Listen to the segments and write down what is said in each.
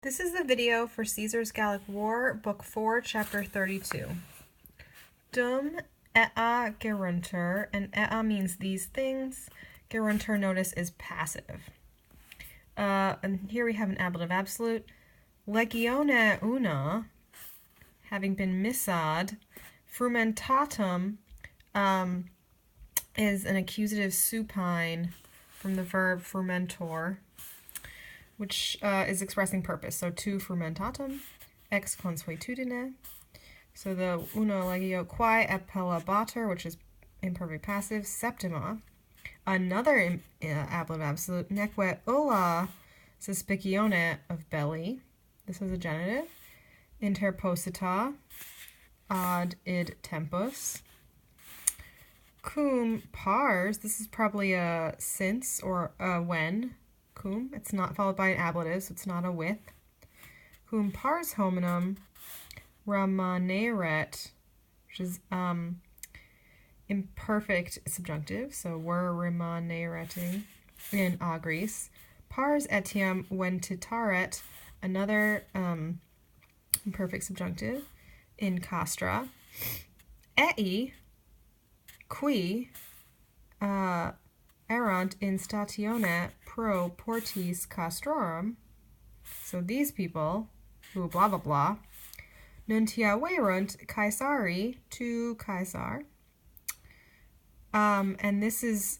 This is the video for Caesar's Gallic War, Book 4, Chapter 32. Dum ea gerunter, and ea means these things. Gerunter, notice, is passive. And here we have an ablative absolute. Legione una, having been missad. Frumentatum is an accusative supine from the verb frumentor, which is expressing purpose. So tu frumentatum, ex consuetudine. So the uno legio quae appellabatur, which is imperfect passive. Septima, another ablative absolute. Neque ulla suspicione of belly. This is a genitive. Interposita ad id tempus. Cum pars, this is probably a since or a when. Cum, it's not followed by an ablative, so it's not a with. Cum pars hominum remaneret, which is imperfect subjunctive, so were remanereting in agris. Pars etiam ventitaret, another imperfect subjunctive in castra. Ei qui erant in statione pro portis castrorum, so these people who blah blah blah, nuntia verunt Caesari to Caesar. And this is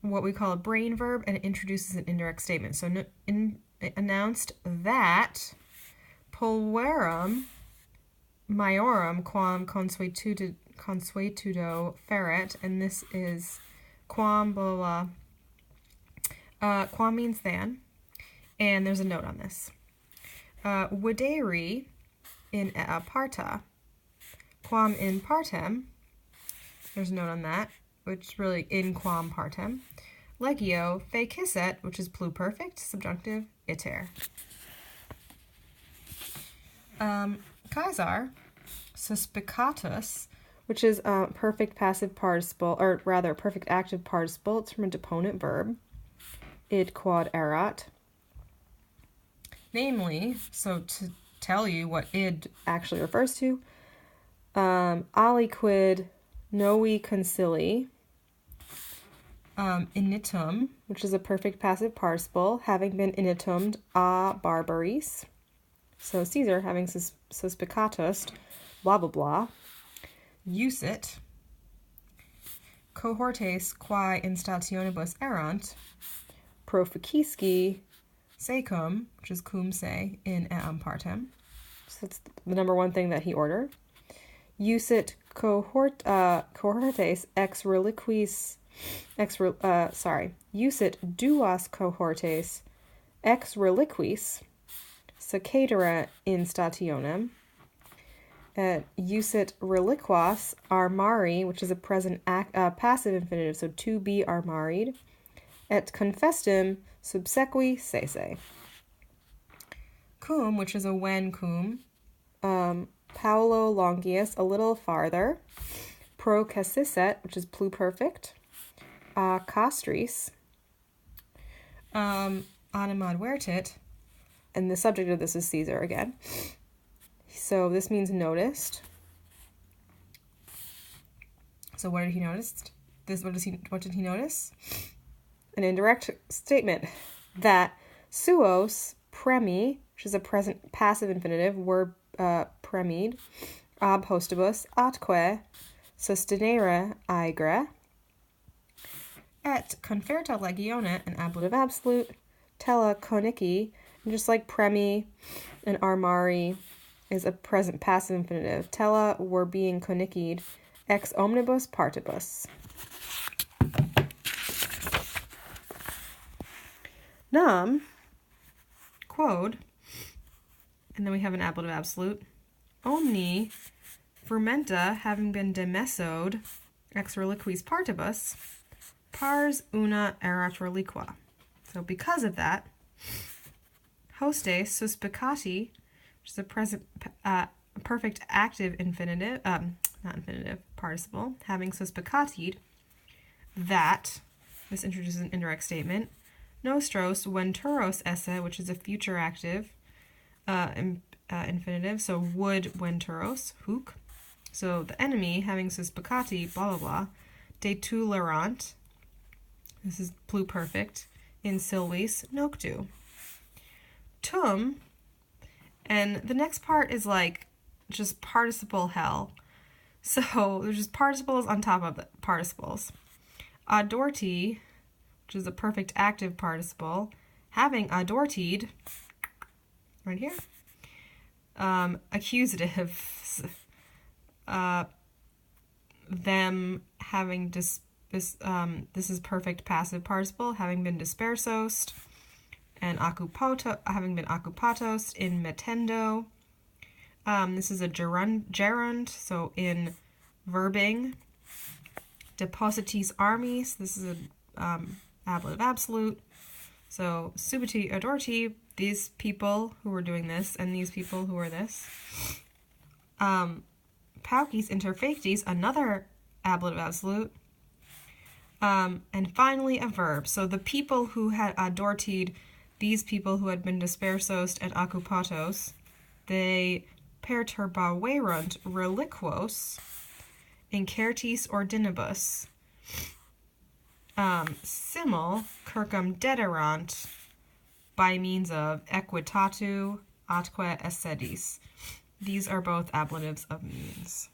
what we call a brain verb, and it introduces an indirect statement. So it announced that pulverum maiorum quam consuetudo feret, and this is quam blah blah. Quam means than, and there's a note on this. Videri in ea parta, quam in partem, there's a note on that, which is really in quam partem. Legio fecissent, which is pluperfect, subjunctive, iter. Caesar suspicatus, which is a perfect passive participle, or rather perfect active participle. It's from a deponent verb. Id quod erat. Namely, so to tell you what id actually refers to, aliquid novi concili, initum, which is a perfect passive participle, having been initumed a barbaris. So Caesar, having suspicatus, blah blah blah, usit, cohortes quae in stationibus erant, proficisci secum, which is cum se in eam partem. So that's the number one thing that he ordered. Usit cohortes ex reliquis, usit duas cohortes ex reliquis secedere in stationem. Usit reliquas armari, which is a present passive infinitive, so to be armaried. Et confestim subsequi sese. Cum, which is a when cum. Paulo longius, a little farther. Pro cassisset, which is pluperfect. Castris. Animad vertit. And the subject of this is Caesar again. So this means noticed. So what did he notice? What did he notice? An indirect statement that suos premi, which is a present passive infinitive, were premied, ab hostibus atque sustenere aegre, et conferta legione, an ablative absolute, tella conici, and just like premi and armari is a present passive infinitive, tella were being conicied ex omnibus partibus. Nam, quod, and then we have an ablative absolute, omni fermenta, having been demessoed ex reliquis partibus, pars una erat reliqua. So because of that, hostes suspicati, which is a present perfect active infinitive, not infinitive, participle, having suspicatied, that, this introduces an indirect statement, nostros venturos esse, which is a future active, infinitive. So would venturos, huc. So the enemy, having suspicati, blah blah blah, detulerant. This is pluperfect. In silvis noctu. Tum, and the next part is like just participle hell. So there's just participles on top of the participles. Adorti, which is a perfect active participle, having adortied, right here. Accusative, them having this is perfect passive participle, having been dispersost, and having been occupatos in mettendo. This is a gerund, so in verbing. Depositis armis, this is an ablative absolute. So subiti adorti, these people who were doing this, and these people who are this. Paucis interfectis, another ablative absolute. And finally a verb. So the people who had adortied, these people who had been dispersost and occupatos, they perturbaverunt reliquos incertis ordinibus. Simul circumdederant by means of equitatu atque essedis. These are both ablatives of means.